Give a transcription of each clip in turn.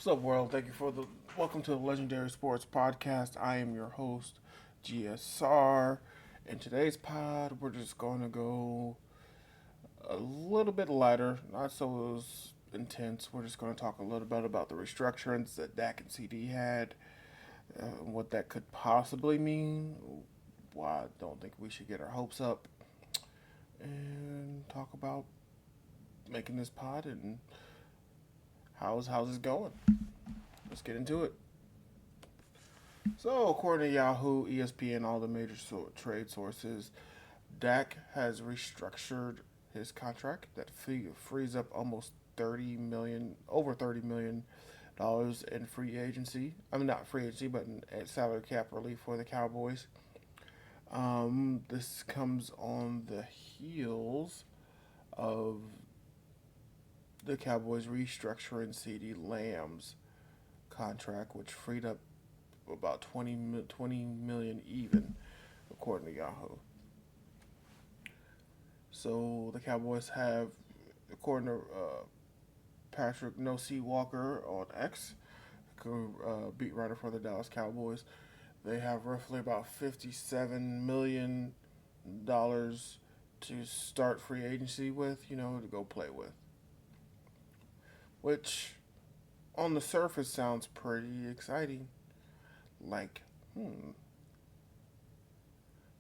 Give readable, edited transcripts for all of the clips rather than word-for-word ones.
What's up, world? Thank you for the welcome to the Legendary Sports Podcast. I am your host, GSR. In today's pod, we're just going to go a little bit lighter, not so intense. We're just going to talk a little bit about the restructurings that Dak and CD had, what that could possibly mean, why I don't think we should get our hopes up, and talk about making this pod and how's this going. Let's get into it. So, according to Yahoo, ESPN, all the major trade sources, Dak has restructured his contract that frees up almost over $30 million in free agency. I mean, not free agency, but in salary cap relief for the Cowboys. This comes on the heels of the Cowboys restructuring CD Lamb's contract, which freed up about 20 million even, according to Yahoo. So the Cowboys have, according to Patrick No C Walker on X, beat writer for the Dallas Cowboys, they have roughly about $57 million to start free agency with, to go play with. Which, on the surface, sounds pretty exciting. Like,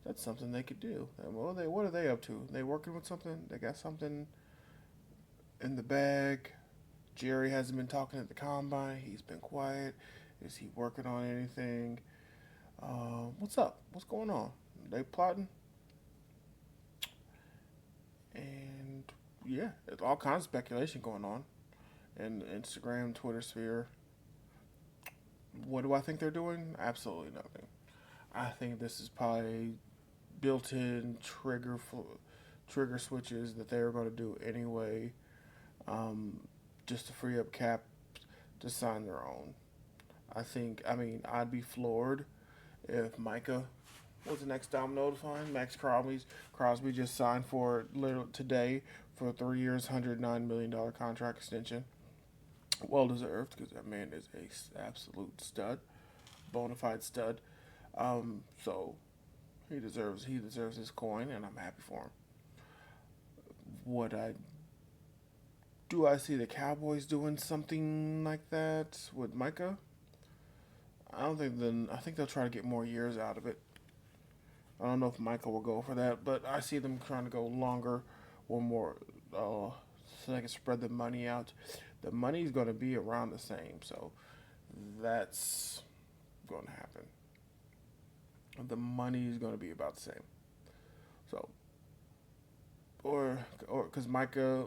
that's something they could do. Well, what are they up to? They working with something? They got something in the bag? Jerry hasn't been talking at the combine. He's been quiet. Is he working on anything? What's up? What's going on? They plotting? And yeah, there's all kinds of speculation going on in the Instagram, Twitter sphere. What do I think they're doing? Absolutely nothing. I think this is probably built-in trigger switches that they're going to do anyway, just to free up cap to sign their own. I'd be floored if Micah was the next domino to find. Max Crosby just signed for literally today for a 3 years, $109 million contract extension. Well deserved, because that man is a absolute stud, bona fide stud. So he deserves his coin, and I'm happy for him. What I see the Cowboys doing something like that with Micah? I think they'll try to get more years out of it. I don't know if Micah will go for that, but I see them trying to go longer or more, so they can spread the money out. The money's going to be around the same, so that's going to happen. The money is going to be about the same. So, or because Micah,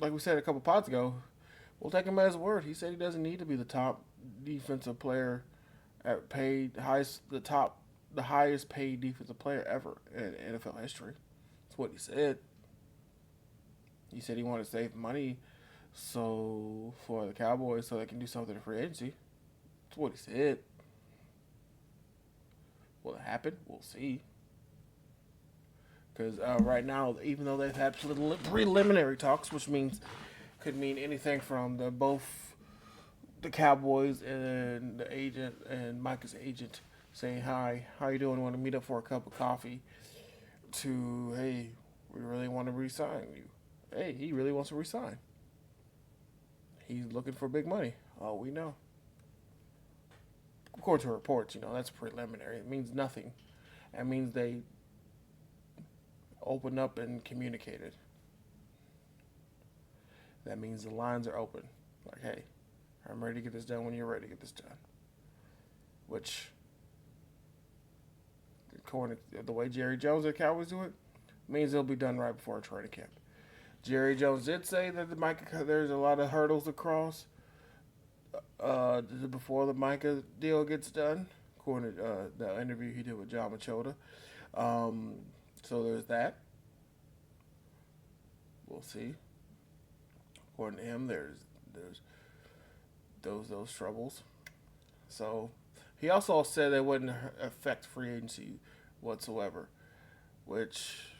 like we said a couple pods ago, we'll take him at his word. He said he doesn't need to be the top defensive player at the highest paid defensive player ever in NFL history. That's what he said. He said he wanted to save money so for the Cowboys so they can do something in free agency. That's what he said. Will it happen? We'll see. Because right now, even though they've had preliminary talks, which could mean anything from both the Cowboys and the agent and Micah's agent saying, "Hi, how you doing? Want to meet up for a cup of coffee?" To, "Hey, we really want to re-sign you." Hey, he really wants to resign. He's looking for big money. Oh, we know. According to reports, that's preliminary. It means nothing. It means they opened up and communicated. That means the lines are open. Like, hey, I'm ready to get this done when you're ready to get this done. Which, according to the way Jerry Jones and the Cowboys do it, means it'll be done right before training camp. Jerry Jones did say that there's a lot of hurdles to cross before the Micah deal gets done, according to the interview he did with John Machota. So there's that. We'll see. According to him, there's those troubles. So he also said it wouldn't affect free agency whatsoever, which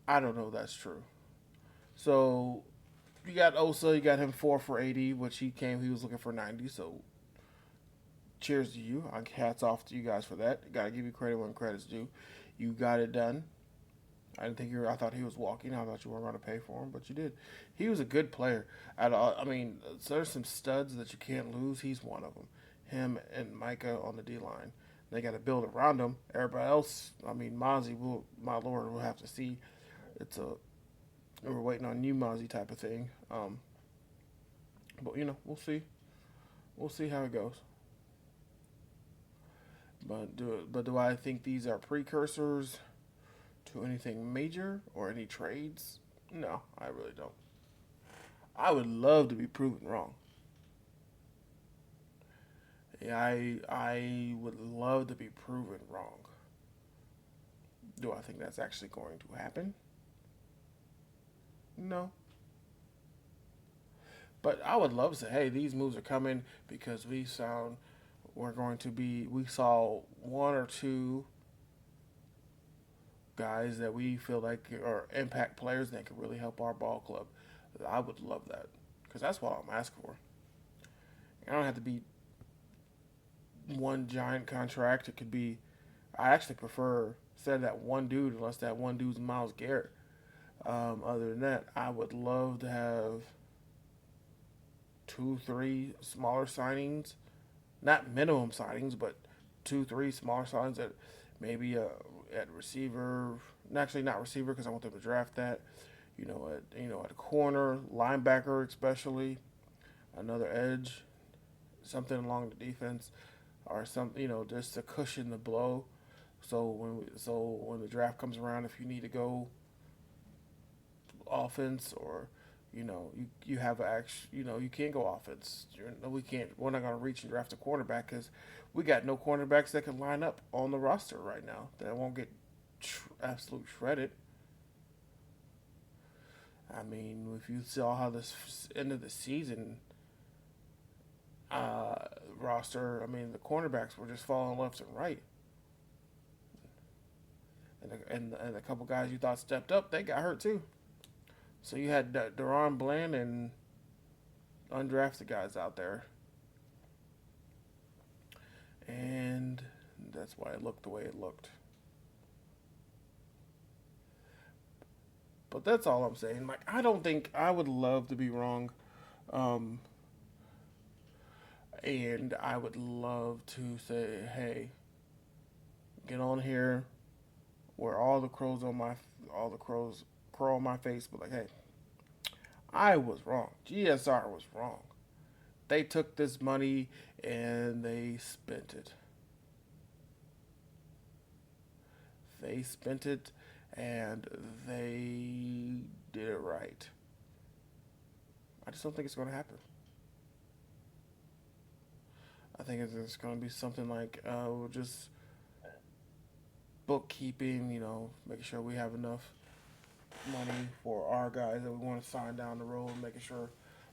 I don't know if that's true. So you got Osa, you got him 4 for 80, which he was looking for 90. So cheers to you. Hats off to you guys for that. Got to give you credit when credit's due. You got it done. I didn't think you were. I thought he was walking. I thought you weren't going to pay for him, but you did. He was a good player. I mean, so there's some studs that you can't lose. He's one of them. Him and Micah on the D line. They got to build around him. Everybody else. I mean, Mozzie will. My lord, we'll have to see. It's a. We're waiting on new Mozzie type of thing. But we'll see. We'll see how it goes. But do I think these are precursors to anything major or any trades? No, I really don't. I would love to be proven wrong. Yeah, I would love to be proven wrong. Do I think that's actually going to happen? No. But I would love to say, hey, these moves are coming because we saw one or two guys that we feel like are impact players that can really help our ball club. I would love that because that's what I'm asking for. I don't have to be one giant contract. It could be. I actually prefer instead of that one dude, unless that one dude's Miles Garrett. Other than that, I would love to have two, three smaller signings, not minimum signings, but two, three smaller signings at maybe at receiver. Actually, not receiver because I want them to draft that. At a corner, linebacker especially, another edge, something along the defense, or something just to cushion the blow. So when the draft comes around, if you need to go offense or you have you can't go offense. We're not going to reach and draft a quarterback because we got no cornerbacks that can line up on the roster right now that won't get absolute shredded. I mean, if you saw how this end of the season roster, I mean, the cornerbacks were just falling left and right, and a couple guys you thought stepped up, they got hurt too. So you had Deron Bland and undrafted guys out there, and that's why it looked the way it looked. But that's all I'm saying. Like, I don't think I would love to be wrong, um, and I would love to say, hey, get on here, where all the crows crow on my face, but like, hey, I was wrong. GSR was wrong. They took this money and they spent it. They spent it and they did it right. I just don't think it's going to happen. I think it's going to be something like we'll just bookkeeping, making sure we have enough money for our guys that we want to sign down the road, making sure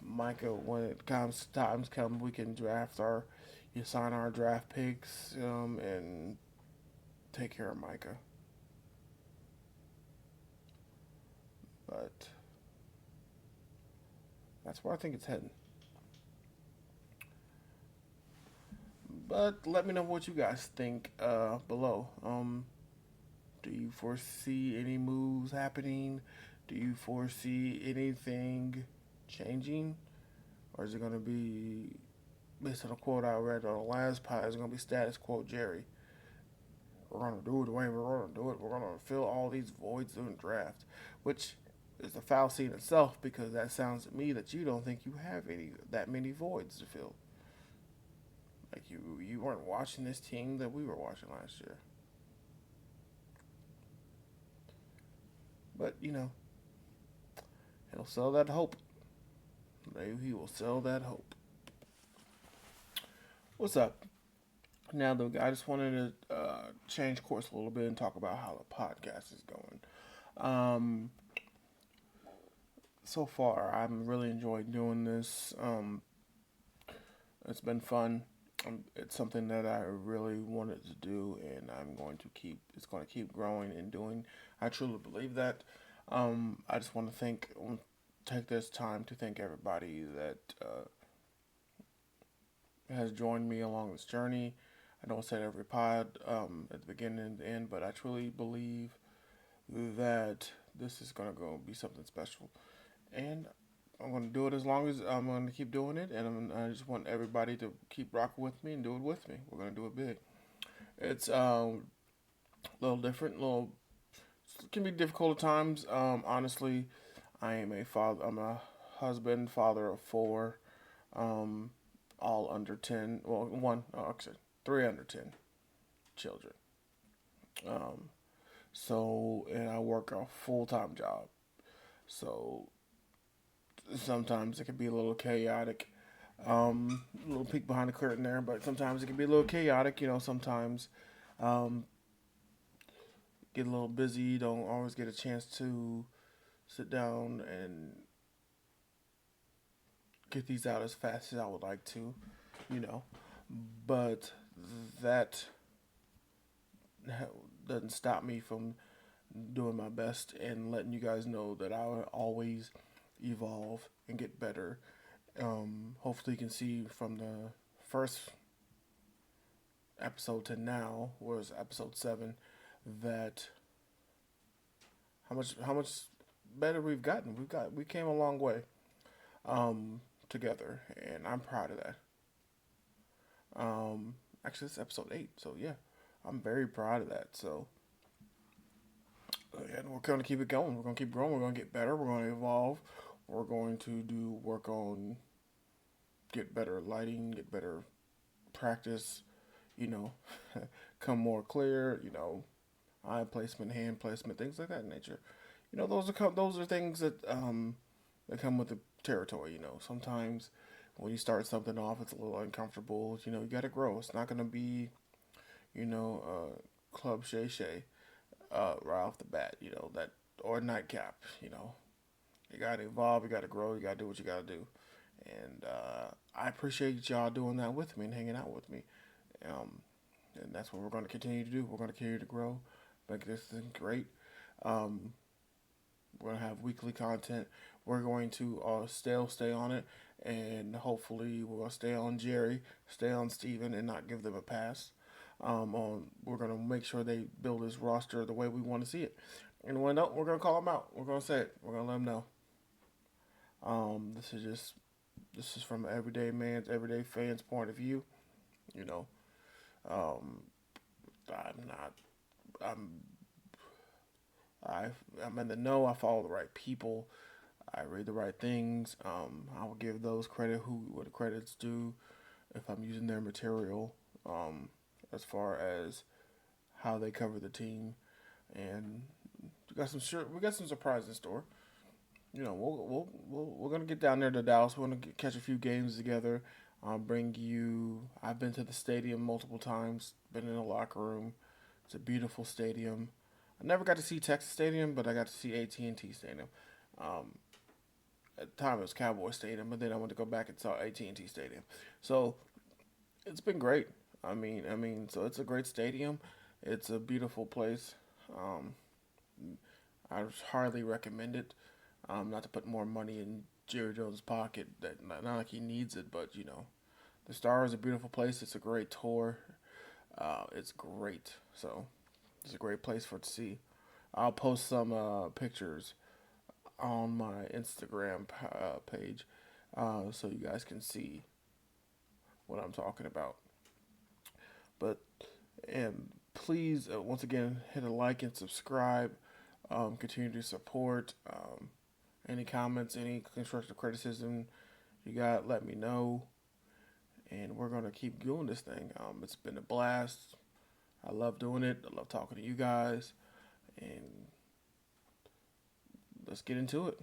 Micah, when it comes times come, we can sign our draft picks, and take care of Micah. But that's where I think it's heading. But let me know what you guys think below. Do you foresee any moves happening? Do you foresee anything changing? Or is it going to be, based on a quote I read on the last pod, is it going to be status quo Jerry? We're going to do it the way we're going to do it. We're going to fill all these voids in the draft. Which is a fallacy in itself because that sounds to me that you don't think you have that many voids to fill. Like you weren't watching this team that we were watching last year. But he'll sell that hope. Maybe he will sell that hope. What's up? Now, though, I just wanted to change course a little bit and talk about how the podcast is going. So far, I'm really enjoying doing this. It's been fun. It's something that I really wanted to do, and I'm going to keep. It's going to keep growing and doing. I truly believe that. I just want to thank take this time to thank everybody that has joined me along this journey. I don't say it every pod at the beginning and the end, but I truly believe that this is gonna go be something special, and I'm gonna do it as long as I'm gonna keep doing it, and I just want everybody to keep rocking with me and do it with me. We're gonna do it big. It's a little different, little it can be difficult at times. Honestly, I am a father. I'm a husband, father of four, um, all under 10. Well, one, oh, actually, three under 10 children. Um, and I work a full time job. So sometimes it can be a little chaotic. A little peek behind the curtain there, but sometimes it can be a little chaotic. Sometimes um, get a little busy. Don't always get a chance to sit down and get these out as fast as I would like to. You know, but that doesn't stop me from doing my best and letting you guys know that I will always evolve and get better. Hopefully, you can see from the first episode to now, was episode 7, that how much better we've gotten. We came a long way together, and I'm proud of that. Actually, it's episode 8, so yeah, I'm very proud of that. So, and we're going to keep it going. We're going to keep growing. We're going to get better. We're going to evolve. We're going to do work on get better lighting, get better practice. You know, come more clear. Eye placement, hand placement, things like that in nature. Those are things that come with the territory. Sometimes when you start something off, it's a little uncomfortable. You got to grow. It's not going to be club shay shay right off the bat. That or nightcap. You got to evolve. You got to grow. You got to do what you got to do. And I appreciate y'all doing that with me and hanging out with me. Um, and that's what we're going to continue to do. We're going to continue to grow, make this thing great. Um, we're going to have weekly content. We're going to still stay on it, and hopefully we're going to stay on Jerry, stay on Steven, and not give them a pass. We're going to make sure they build his roster the way we want to see it. And when not, we're going to call them out. We're going to say it. We're going to let them know. This is from everyday fan's point of view. You know, um, I'm not. I'm. I'm in the know. I follow the right people. I read the right things. I will give those credit what the credits due if I'm using their material. As far as how they cover the team, and we got some surprises in store. We're gonna get down there to Dallas. We're gonna catch a few games together. I'll bring you. I've been to the stadium multiple times. Been in the locker room. It's a beautiful stadium. I never got to see Texas Stadium, but I got to see AT&T Stadium. Um, at the time it was Cowboy Stadium, but then I went to go back and saw AT&T Stadium. So it's been great. So it's a great stadium. It's a beautiful place. Um, I highly recommend it. Not to put more money in Jerry Jones' pocket. That not like he needs it, but the Star is a beautiful place. It's a great tour. It's great. So it's a great place for it to see. I'll post some pictures on my Instagram page, so you guys can see what I'm talking about. But and please, once again, hit a like and subscribe. Continue to support. Any comments, any constructive criticism you got, let me know. And we're gonna keep doing this thing. It's been a blast. I love doing it. I love talking to you guys. And let's get into it.